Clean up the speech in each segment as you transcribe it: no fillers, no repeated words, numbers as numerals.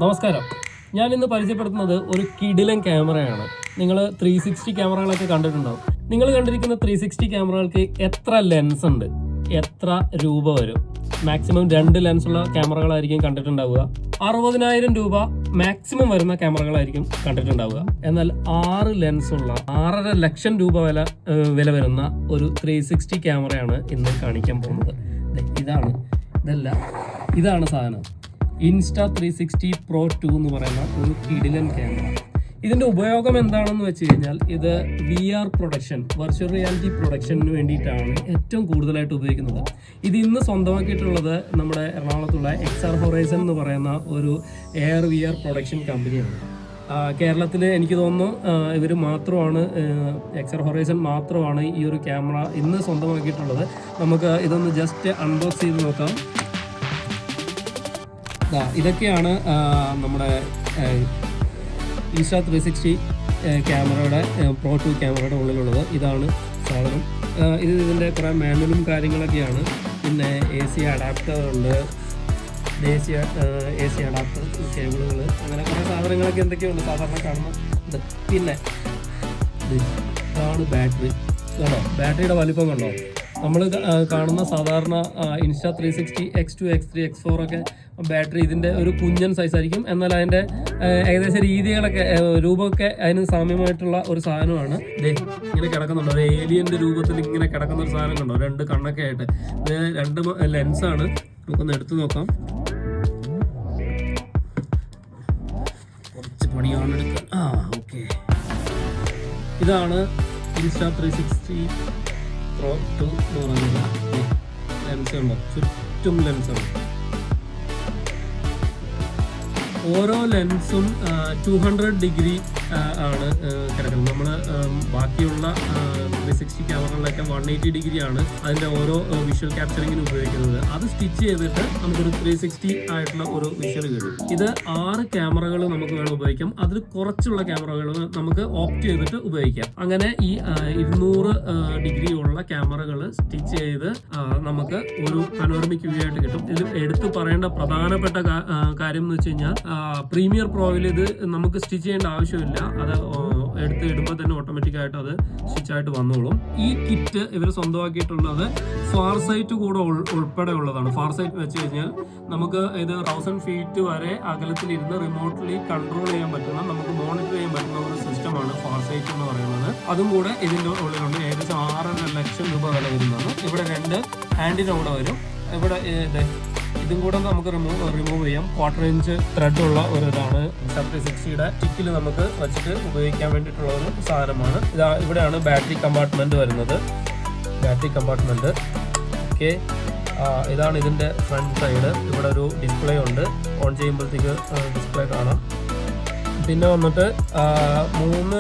നമസ്കാരം. ഞാൻ ഇന്ന് പരിചയപ്പെടുത്തുന്നത് ഒരു കിടിലൻ ക്യാമറയാണ്. നിങ്ങൾ 360 ക്യാമറകളൊക്കെ കണ്ടിട്ടുണ്ടാവും. നിങ്ങൾ കണ്ടിരിക്കുന്ന 360 ക്യാമറകൾക്ക് എത്ര ലെൻസ് ഉണ്ട്, എത്ര രൂപ വരും? മാക്സിമം 2 ലെൻസുള്ള ക്യാമറകളായിരിക്കും കണ്ടിട്ടുണ്ടാവുക. 60,000 രൂപ മാക്സിമം വരുന്ന ക്യാമറകളായിരിക്കും കണ്ടിട്ടുണ്ടാവുക. എന്നാൽ 6 ലെൻസുള്ള 6.5 ലക്ഷം രൂപ വില വരുന്ന ഒരു 360 ക്യാമറയാണ് ഇന്ന് കാണിക്കാൻ പോകുന്നത്. ഇതാണ് സാധനം. Insta360 Pro 2 എന്ന് പറയുന്ന ഒരു കിടിലൻ ക്യാമറ. ഇതിൻ്റെ ഉപയോഗം എന്താണെന്ന് വെച്ച് കഴിഞ്ഞാൽ ഇത് VR production, virtual reality production വേണ്ടിയിട്ടാണ് ഏറ്റവും കൂടുതലായിട്ട് ഉപയോഗിക്കുന്നത്. ഇത് ഇന്ന് സ്വന്തമാക്കിയിട്ടുള്ളത് നമ്മുടെ എറണാകുളത്തുള്ള XR Horizon എന്ന് പറയുന്ന ഒരു എയർ VR പ്രൊഡക്ഷൻ കമ്പനിയാണ്. കേരളത്തിൽ എനിക്ക് തോന്നുന്നു ഇവർ മാത്രമാണ്, XR Horizon മാത്രമാണ് ഈ ഒരു ക്യാമറ ഇന്ന് സ്വന്തമാക്കിയിട്ടുള്ളത്. നമുക്ക് ഇതൊന്ന് ജസ്റ്റ് അൺബോക്സ് ചെയ്ത് നോക്കാം. ഇതൊക്കെയാണ് നമ്മുടെ Insta360 ക്യാമറയുടെ Pro 2 ക്യാമറയുടെ ഉള്ളിലുള്ളത്. ഇതാണ് സാധനം. ഇതിൻ്റെ കുറേ മാനുവലും കാര്യങ്ങളൊക്കെയാണ്. പിന്നെ AC അഡാപ്റ്റർ ഉണ്ട്, AC അഡാപ്റ്റർ കേബിളുകൾ, അങ്ങനെ കുറേ സാധനങ്ങളൊക്കെ എന്തൊക്കെയുണ്ട് സാധാരണ കാണുന്നത്. പിന്നെ ഇതാണ് ബാറ്ററി. കണ്ടോ, ബാറ്ററിയുടെ വലിപ്പം കണ്ടോ? നമ്മൾ കാണുന്ന സാധാരണ Insta360 X2, X3, X4 ഒക്കെ ബാറ്ററി ഇതിൻ്റെ ഒരു കുഞ്ഞൻ സൈസായിരിക്കും. എന്നാൽ അതിൻ്റെ ഏകദേശം രൂപമൊക്കെ അതിന് സാമ്യമായിട്ടുള്ള ഒരു സാധനമാണ്. ഇങ്ങനെ കിടക്കുന്നുണ്ടോ, ഒരു ഏലിയൻ്റെ രൂപത്തിൽ ഇങ്ങനെ കിടക്കുന്ന ഒരു സാധനം കണ്ടോ, 2 കണ്ണൊക്കെ ആയിട്ട്. 2 ലെൻസാണ്. നമുക്കൊന്ന് എടുത്തു നോക്കാം. കുറച്ച് പണിയാണ് എടുക്കാൻ. ഓക്കെ, ഇതാണ് Insta360 Pro 2 എന്ന് പറയുന്നത്. ലെൻസ് ഉണ്ടോ, ചുറ്റും ലെൻസാണ്. ഓരോ ലെൻസും 200 ഡിഗ്രി ആണ് കിടക്കുന്നത്. നമ്മൾ ബാക്കിയുള്ള 360 ക്യാമറകളിലൊക്കെ 180 ഡിഗ്രിയാണ് അതിൻ്റെ ഓരോ വിഷ്വൽ ക്യാപ്ചറിങ്ങിന് ഉപയോഗിക്കുന്നത്. അത് സ്റ്റിച്ച് ചെയ്തിട്ട് നമുക്കൊരു 360 ആയിട്ടുള്ള ഒരു വിഷ്വൽ കിട്ടും. ഇത് 6 ക്യാമറകൾ നമുക്ക് വേണം ഉപയോഗിക്കാം. അതിൽ കുറച്ചുള്ള ക്യാമറകൾ നമുക്ക് ഓപ്റ്റ് ചെയ്തിട്ട് ഉപയോഗിക്കാം. അങ്ങനെ ഈ 200 ഡിഗ്രി ഉള്ള ക്യാമറകൾ സ്റ്റിച്ച് ചെയ്ത് നമുക്ക് ഒരു പനോരമിക് വ്യൂ ആയിട്ട് കിട്ടും. ഇതിൽ എടുത്തു പറയേണ്ട പ്രധാനപ്പെട്ട കാര്യം എന്ന് വെച്ച് കഴിഞ്ഞാൽ പ്രീമിയർ പ്രോയിൽ ഇത് നമുക്ക് സ്റ്റിച്ച് ചെയ്യേണ്ട ആവശ്യമില്ല. അത് ഇടുമ്പോൾ തന്നെ ഓട്ടോമാറ്റിക്കായിട്ട് അത് സ്റ്റിച്ചായിട്ട് വന്നോളും. ഈ കിറ്റ് ഇവർ സ്വന്തമാക്കിയിട്ടുള്ളത് ഫാർസൈറ്റ് കൂടെ ഉൾപ്പെടെ ഉള്ളതാണ്. ഫാർസൈറ്റ് വെച്ച് കഴിഞ്ഞാൽ നമുക്ക് ഇത് 1000 ഫീറ്റ് വരെ അകലത്തിലിരുന്ന് റിമോട്ട്ലി കൺട്രോൾ ചെയ്യാൻ പറ്റുന്ന, നമുക്ക് മോണിറ്റർ ചെയ്യാൻ പറ്റുന്ന ഒരു സിസ്റ്റമാണ് ഫാർസൈറ്റ് എന്ന് പറയുന്നത്. അതും കൂടെ ഇതിൻ്റെ ഉള്ളിലുണ്ട്. ഏകദേശം 6.5 ലക്ഷം രൂപ വില വരുന്നതാണ്. ഇവിടെ 2 ഹാൻഡിൻ്റെ കൂടെ വരും. ഇവിടെ ഇതും കൂടെ നമുക്ക് റിമൂവ് ചെയ്യാം. 1/4 ഇഞ്ച് ത്രെഡ് ഉള്ള ഒരു ഇതാണ്. Insta360യുടെ സ്റ്റിക്കിൽ നമുക്ക് വെച്ചിട്ട് ഉപയോഗിക്കാൻ വേണ്ടിയിട്ടുള്ള ഒരു സാധനമാണ്. ഇവിടെയാണ് ബാറ്ററി കമ്പാർട്ട്മെന്റ് വരുന്നത്. ഓക്കെ, ഇതാണ് ഇതിൻ്റെ ഫ്രണ്ട് സൈഡ്. ഇവിടെ ഒരു ഡിസ്പ്ലേ ഉണ്ട്. ഓൺ ചെയ്യുമ്പോഴത്തേക്ക് ഡിസ്പ്ലേ കാണാം. പിന്നെ വന്നിട്ട് 3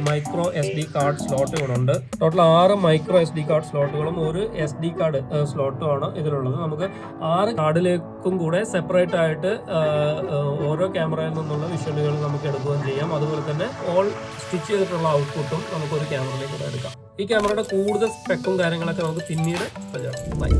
മൈക്രോ SD കാർഡ് സ്ലോട്ടുകളുണ്ട്. ടോട്ടൽ 6 മൈക്രോ SD കാർഡ് സ്ലോട്ടുകളും ഒരു SD കാർഡ് സ്ലോട്ടുമാണ് ഇതിലുള്ളത്. നമുക്ക് 6 കാർഡിലേക്കും കൂടെ സെപ്പറേറ്റ് ആയിട്ട് ഓരോ ക്യാമറയിൽ നിന്നുള്ള വിഷ്വലുകൾ നമുക്ക് എടുക്കുകയും ചെയ്യാം. അതുപോലെ തന്നെ ഓൾ സ്റ്റിച്ച് ചെയ്തിട്ടുള്ള ഔട്ട്പുട്ടും നമുക്കൊരു ക്യാമറയിലേക്ക് കൂടെ എടുക്കാം. ഈ ക്യാമറയുടെ കൂടുതൽ സ്പെക്കും കാര്യങ്ങളൊക്കെ നമുക്ക് പിന്നീട് ബൈ